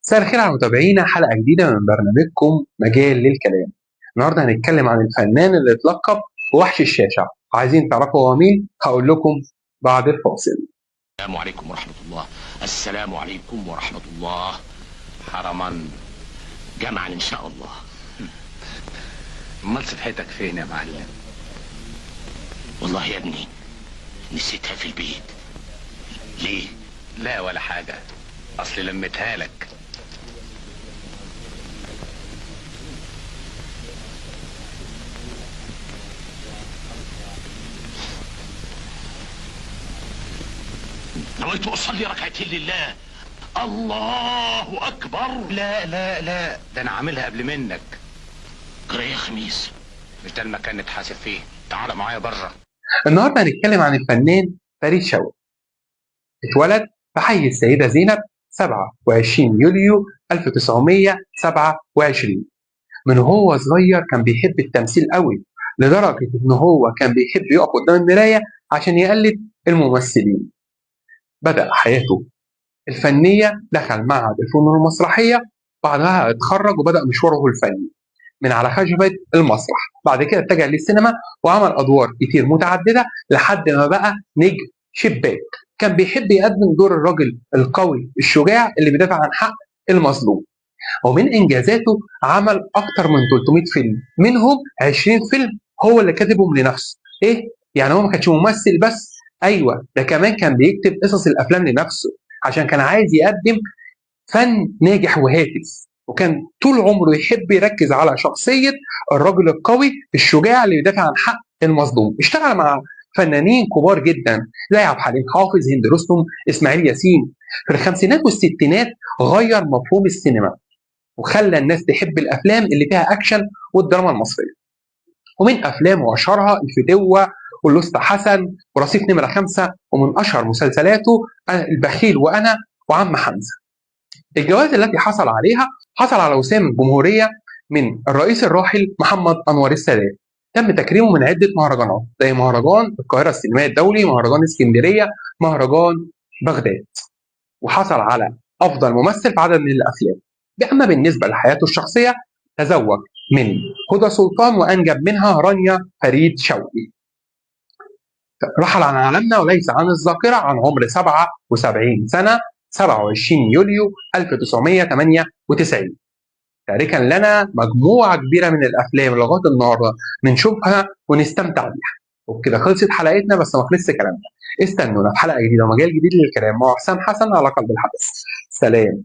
مساء الخير على متابعينا، حلقة جديدة من برنامجكم مجال للكلام. النهارده هنتكلم عن الفنان اللي اتلقب بوحش الشاشة. عايزين تعرفوا هو مين؟ هقول لكم بعد الفاصل. السلام عليكم ورحمة الله. السلام عليكم ورحمة الله. حرما جمعا إن شاء الله. امال صفحتك فين يا معلم؟ والله يا ابني نسيتها في البيت. ليه؟ لا ولا حاجة، اصلي لميتها لك. نويت أصلي ركعتين لله. الله أكبر. لا لا لا، ده انا عاملها قبل منك. قرأ يا خميس. مش ده المكان نتحاسب فيه؟ تعال معايا بره. النهارده هنتكلم عن الفنان فريد شوقي. اتولد في حي السيدة زينب 27 يوليو 1927. من هو صغير كان بيحب التمثيل قوي، لدرجة إن هو كان بيحب يقف قدام المراية عشان يقلد الممثلين. بدأ حياته الفنية، دخل معهد الفنون المسرحية، بعدها اتخرج وبدأ مشواره الفني من على خشبة المسرح. بعد كده اتجه للسينما وعمل أدوار كتير متعددة لحد ما بقى نجم شباك. كان بيحب يقدم دور الراجل القوي الشجاع اللي بيدافع عن حق المظلوم. ومن إنجازاته عمل أكتر من 300 فيلم، منهم 20 فيلم هو اللي كاتبهم لنفسه. إيه؟ يعني هو ما كانش ممثل بس، أيوه ده كمان كان بيكتب قصص الأفلام لنفسه عشان كان عايز يقدم فن ناجح وهادف. وكان طول عمره يحب يركز على شخصية الرجل القوي الشجاع اللي يدافع عن حق المظلوم. اشتغل مع فنانين كبار جدا زي عبد الحليم حافظ، هند رستم، اسماعيل ياسين. في الخمسينات والستينات غير مفهوم السينما وخلى الناس تحب الافلام اللي فيها اكشن والدراما المصريه. ومن افلامه اشهرها الفتوه والأسطى حسن ورصيف نمره 5، ومن اشهر مسلسلاته البخيل وانا وعم حمزه. الجوائز التي حصل عليها: حصل على وسام الجمهوريه من الرئيس الراحل محمد انور السادات. تم تكريمه من عده مهرجانات زي مهرجان القاهره السينمائي الدولي، مهرجان اسكندريه، مهرجان بغداد. وحصل على افضل ممثل في عدد من الافلام. اما بالنسبه لحياته الشخصيه، تزوج من هدى سلطان وانجب منها رانيا فريد شوقي. رحل عن عالمنا وليس عن الذاكره عن عمر 77 سنه 27 يوليو 1998، تاركا لنا مجموعه كبيره من الافلام لغايه النهارده بنشوفها ونستمتع بيها. وبكده خلصت حلقتنا، بس ما خلصش كلامنا. استنونا في حلقه جديده ومجال جديد للكلام مع حسام حسن على قلب الحدث. سلام.